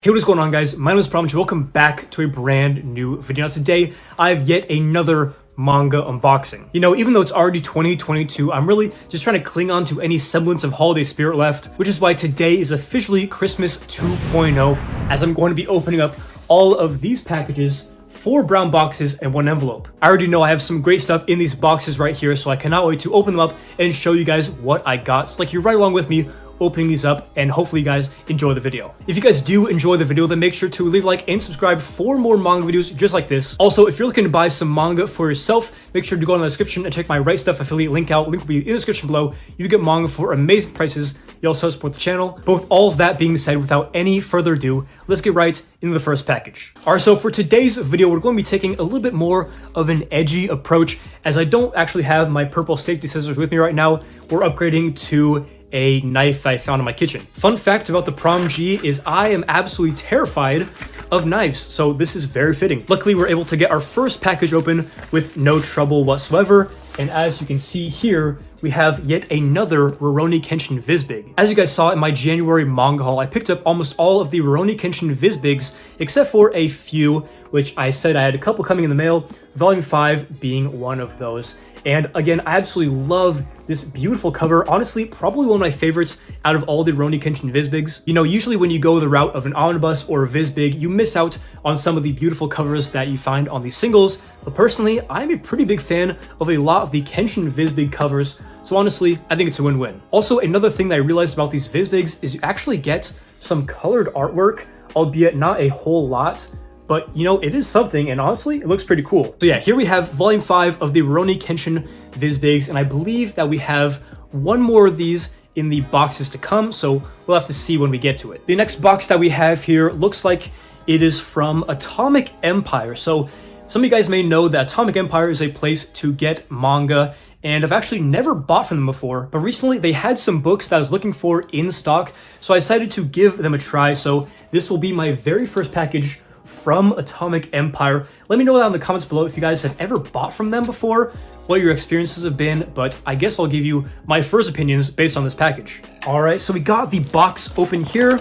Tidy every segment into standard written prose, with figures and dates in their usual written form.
Hey, what is going on, guys? My name is Pramj. Welcome back to a brand new video. Now, today, I have yet another manga unboxing. You know, even though it's already 2022, I'm really just trying to cling on to any semblance of holiday spirit left, which is why today is officially Christmas 2.0, as I'm going to be opening up all of these packages, 4 brown boxes and 1 envelope. I already know I have some great stuff in these boxes right here, so I cannot wait to open them up and show you guys what I got. So, you're right along with me opening these up, and hopefully you guys enjoy the video. If you guys do enjoy the video, then make sure to leave a like and subscribe for more manga videos just like this. Also, if you're looking to buy some manga for yourself, make sure to go in the description and check my Right Stuff affiliate link out. Link will be in the description below. You get manga for amazing prices. You also support the channel. But with all of that being said, without any further ado, let's get right into the first package. Alright, so for today's video, we're going to be taking a little bit more of an edgy approach, as I don't actually have my purple safety scissors with me right now. We're upgrading to a knife I found in my kitchen. Fun fact about the Prom G is I am absolutely terrified of knives, so this is very fitting. Luckily, we're able to get our first package open with no trouble whatsoever, and as you can see here, we have yet another Rurouni Kenshin Vizbig. As you guys saw in my January manga haul, I picked up almost all of the Rurouni Kenshin Vizbigs, except for a few, which I said I had a couple coming in the mail, Volume 5 being one of those. And again, I absolutely love this beautiful cover. Honestly, probably one of my favorites out of all the Rurouni Kenshin Vizbigs. You know, usually when you go the route of an omnibus or a Vizbig, you miss out on some of the beautiful covers that you find on these singles. But personally, I'm a pretty big fan of a lot of the Kenshin Vizbig covers. So honestly, I think it's a win-win. Also, another thing that I realized about these Vizbigs is you actually get some colored artwork, albeit not a whole lot. But, you know, it is something, and honestly, it looks pretty cool. So yeah, here we have Volume 5 of the Rurouni Kenshin Vizbigs, and I believe that we have one more of these in the boxes to come, so we'll have to see when we get to it. The next box that we have here looks like it is from Atomic Empire. So some of you guys may know that Atomic Empire is a place to get manga, and I've actually never bought from them before, but recently they had some books that I was looking for in stock, so I decided to give them a try. So this will be my very first package from Atomic Empire. Let me know down in the comments below if you guys have ever bought from them before, what your experiences have been, but I guess I'll give you my first opinions based on this package. Alright, so we got the box open here,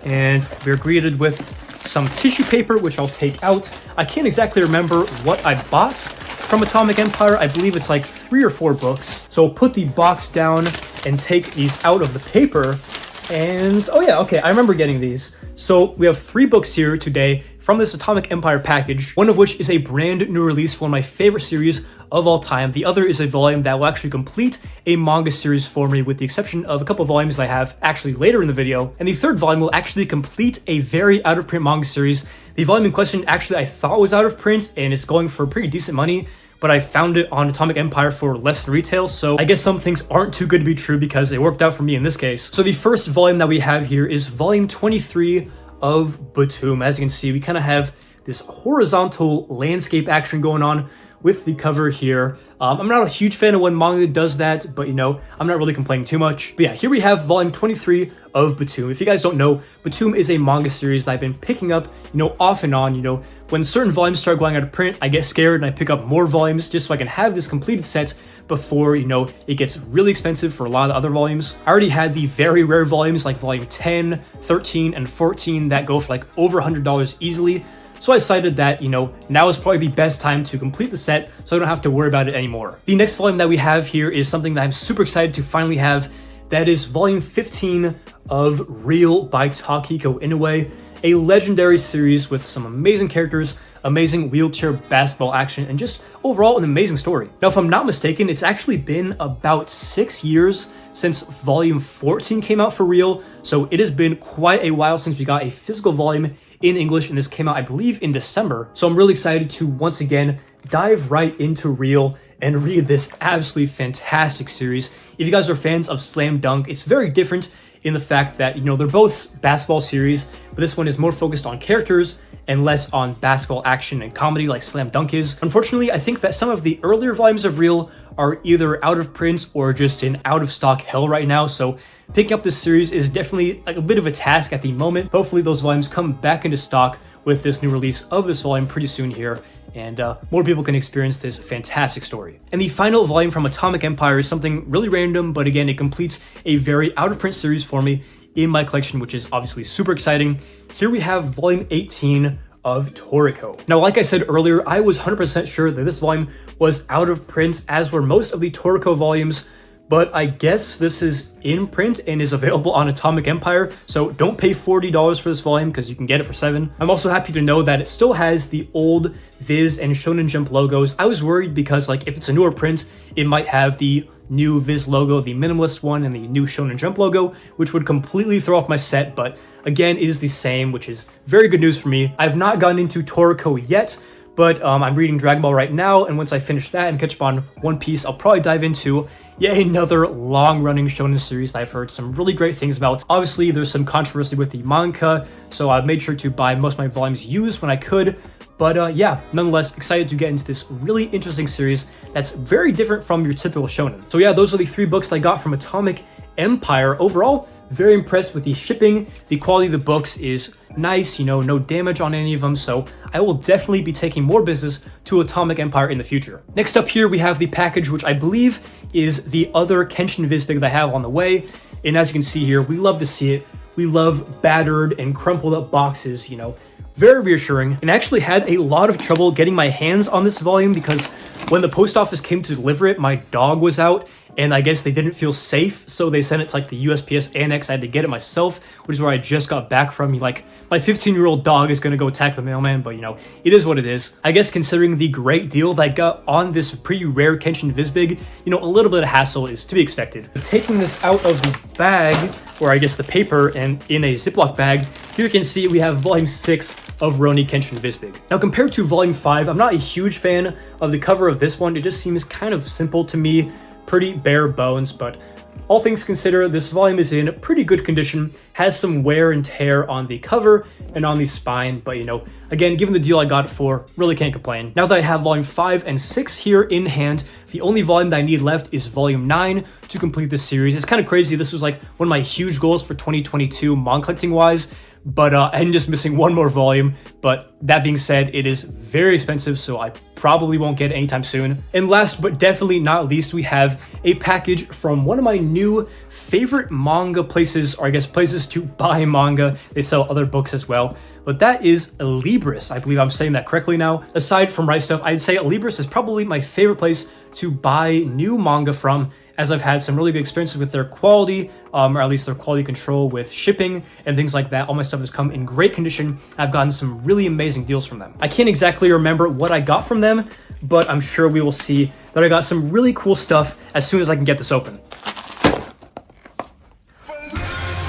and we're greeted with some tissue paper, which I'll take out. I can't exactly remember what I bought from Atomic Empire. I believe it's like 3 or 4 books. So I'll put the box down and take these out of the paper. And, oh yeah, okay, I remember getting these. So we have 3 books here today from this Atomic Empire package, one of which is a brand new release for one of my favorite series of all time. The other is a volume that will actually complete a manga series for me, with the exception of a couple of volumes that I have actually later in the video. And the 3rd volume will actually complete a very out-of-print manga series. The volume in question actually I thought was out of print, and it's going for pretty decent money, but I found it on Atomic Empire for less than retail, so I guess some things aren't too good to be true because it worked out for me in this case. So the first volume that we have here is volume 23 of Batum. As you can see, we kind of have this horizontal landscape action going on with the cover here. I'm not a huge fan of when manga does that, but you know, I'm not really complaining too much. But yeah, here we have volume 23 of Batum. If you guys don't know, Batum is a manga series that I've been picking up, you know, off and on. You know, when certain volumes start going out of print, I get scared and I pick up more volumes just so I can have this completed set before, you know, it gets really expensive for a lot of the other volumes. I already had the very rare volumes like volume 10, 13, and 14 that go for like over $100 easily. So I decided that, you know, now is probably the best time to complete the set so I don't have to worry about it anymore. The next volume that we have here is something that I'm super excited to finally have. That is volume 15 of Real by Takehiko Inoue, a legendary series with some amazing characters, amazing wheelchair basketball action, and just overall an amazing story. Now, if I'm not mistaken, it's actually been about 6 years since volume 14 came out for Real, so it has been quite a while since we got a physical volume in English, and this came out, I believe, in December. So I'm really excited to once again dive right into Real and read this absolutely fantastic series. If you guys are fans of Slam Dunk, it's very different in the fact that, you know, they're both basketball series, but this one is more focused on characters and less on basketball action and comedy like Slam Dunk is. Unfortunately, I think that some of the earlier volumes of Real are either out of print or just in out of stock hell right now, so picking up this series is definitely like a bit of a task at the moment. Hopefully those volumes come back into stock with this new release of this volume pretty soon here, and more people can experience this fantastic story. And the final volume from Atomic Empire is something really random, but again, it completes a very out-of-print series for me. in my collection, which is obviously super exciting. Here we have volume 18 of Toriko. Now, like I said earlier, I was 100% sure that this volume was out of print, as were most of the Toriko volumes, but I guess this is in print and is available on Atomic Empire, so don't pay $40 for this volume because you can get it for $7. I'm also happy to know that it still has the old Viz and Shonen Jump logos. I was worried because, like, if it's a newer print, it might have the new Viz logo, the minimalist one, and the new Shonen Jump logo, which would completely throw off my set, but again, it is the same, which is very good news for me. I've not gotten into Toriko yet, but I'm reading Dragon Ball right now, and once I finish that and catch up on One Piece, I'll probably dive into yet another long-running shonen series that I've heard some really great things about. Obviously, there's some controversy with the manga, so I made sure to buy most of my volumes used when I could. But yeah, nonetheless, excited to get into this really interesting series that's very different from your typical shonen. So yeah, those are the 3 books that I got from Atomic Empire. Overall, very impressed with the shipping. The quality of the books is nice, you know, no damage on any of them, so I will definitely be taking more business to Atomic Empire in the future. Next up here, we have the package, which I believe is the other Kenshin Vizbig that I have on the way. And as you can see here, we love to see it. We love battered and crumpled up boxes, you know, very reassuring. And I actually had a lot of trouble getting my hands on this volume because when the post office came to deliver it, my dog was out, and I guess they didn't feel safe, so they sent it to like the USPS annex. I had to get it myself, which is where I just got back from. Like, my 15-year-old dog is gonna go attack the mailman, but you know, it is what it is. I guess considering the great deal that I got on this pretty rare Kenshin Vizbig, you know, a little bit of hassle is to be expected. But taking this out of the bag, or I guess the paper, and in a Ziploc bag, here you can see we have volume 6 of Rurouni Kenshin Vizbig. Now, compared to volume 5, I'm not a huge fan of the cover of this one. It just seems kind of simple to me, pretty bare bones, but all things considered, this volume is in pretty good condition, has some wear and tear on the cover and on the spine, but you know, again, given the deal I got it for, really can't complain. Now that I have volume 5 and 6 here in hand, the only volume that I need left is volume 9 to complete this series. It's kind of crazy. This was like one of my huge goals for 2022 manga collecting wise, but I'm just missing one more volume. But that being said, it is very expensive, so I probably won't get it anytime soon. And last but definitely not least, we have a package from one of my new favorite manga places, or I guess places to buy manga. They sell other books as well, but that is Libris. I believe I'm saying that correctly now. Aside from Right Stuff, I'd say Libris is probably my favorite place to buy new manga from, as I've had some really good experiences with their quality, or at least their quality control with shipping and things like that. All my stuff has come in great condition. I've gotten some really amazing deals from them. I can't exactly remember what I got from them, but I'm sure we will see that I got some really cool stuff as soon as I can get this open.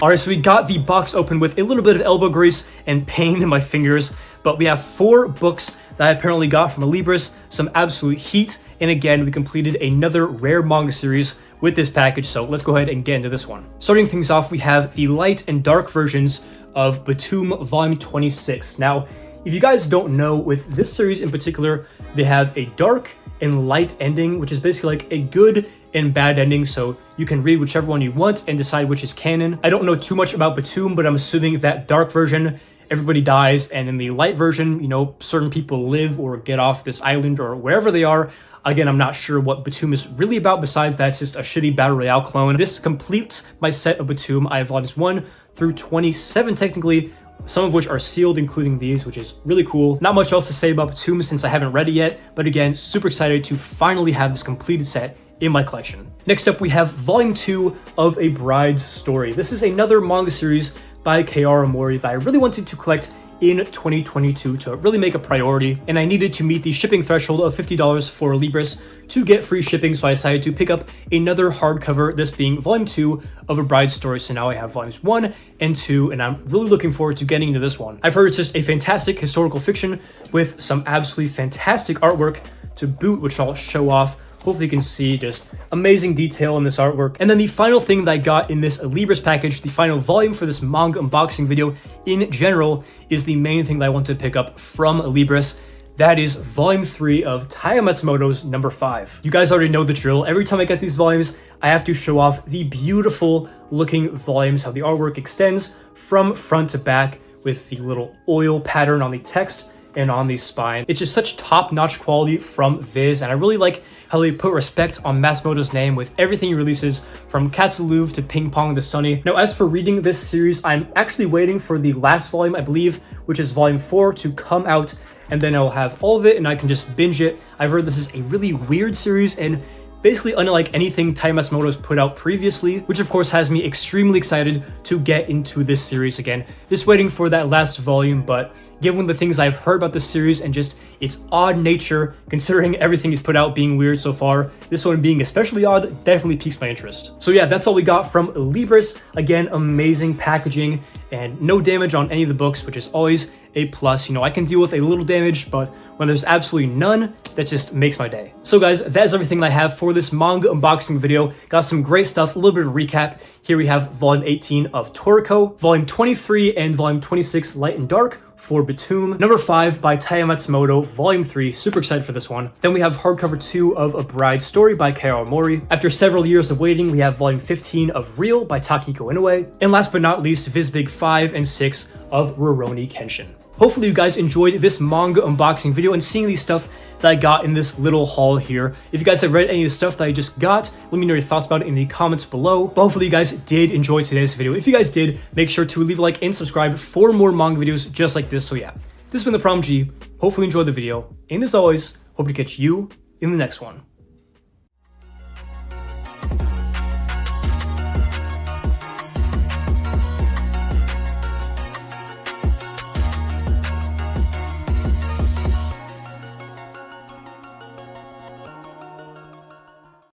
Alright, so we got the box open with a little bit of elbow grease and pain in my fingers, but we have 4 books that I apparently got from Libris, some absolute heat, and again, we completed another rare manga series with this package, so let's go ahead and get into this one. Starting things off, we have the light and dark versions of Batum Volume 26. Now, if you guys don't know, with this series in particular, they have a dark and light ending, which is basically like a good and bad ending, so you can read whichever one you want and decide which is canon. I don't know too much about Batum, but I'm assuming that dark version, everybody dies, and in the light version, you know, certain people live or get off this island or wherever they are. Again, I'm not sure what Batum is really about, besides that it's just a shitty Battle Royale clone. This completes my set of Batum. I have volumes 1 through 27 technically, some of which are sealed, including these, which is really cool. Not much else to say about Batum since I haven't read it yet, but again, super excited to finally have this completed set in my collection. Next up, we have volume 2 of A Bride's Story. This is another manga series by Keiara Mori that I really wanted to collect in 2022 to really make a priority, and I needed to meet the shipping threshold of $50 for Libris to get free shipping, so I decided to pick up another hardcover, this being volume 2 of A Bride's Story. So now I have volumes 1 and 2, and I'm really looking forward to getting into this one. I've heard it's just a fantastic historical fiction with some absolutely fantastic artwork to boot, which I'll show off. Hopefully you can see just amazing detail in this artwork. And then the final thing that I got in this Libris package, the final volume for this manga unboxing video in general, is the main thing that I want to pick up from Libris. That is volume 3 of Taiyo Matsumoto's number 5. You guys already know the drill. Every time I get these volumes, I have to show off the beautiful looking volumes, how the artwork extends from front to back with the little oil pattern on the text, and on the spine. It's just such top-notch quality from Viz, and I really like how they put respect on Matsumoto's name with everything he releases, from Katsulouve to Ping Pong to Sunny. Now, as for reading this series, I'm actually waiting for the last volume, I believe, which is volume 4, to come out, and then I'll have all of it and I can just binge it. I've heard this is a really weird series and basically unlike anything Taiyo Matsumoto's put out previously, which of course has me extremely excited to get into this series again. Just waiting for that last volume, but given the things I've heard about this series and just its odd nature, considering everything he's put out being weird so far, this one being especially odd definitely piques my interest. So yeah, that's all we got from Libris. Again, amazing packaging and no damage on any of the books, which is always a plus. You know, I can deal with a little damage, but when there's absolutely none, that just makes my day. So guys, that is everything that I have for this manga unboxing video. Got some great stuff, a little bit of recap. Here we have volume 18 of Toriko, volume 23 and volume 26 Light and Dark for Batum, number 5 by Taiyo Matsumoto, volume 3, super excited for this one. Then we have hardcover 2 of A Bride's Story by Kei Mori. After several years of waiting, we have volume 15 of Real by Takiko Inoue. And last but not least, Vizbig 5 and 6 of Rurouni Kenshin. Hopefully you guys enjoyed this manga unboxing video and seeing these stuff that I got in this little haul here. If you guys have read any of the stuff that I just got, let me know your thoughts about it in the comments below. But hopefully you guys did enjoy today's video. If you guys did, make sure to leave a like and subscribe for more manga videos just like this. So yeah, this has been the Prom G. Hopefully you enjoyed the video. And as always, hope to catch you in the next one.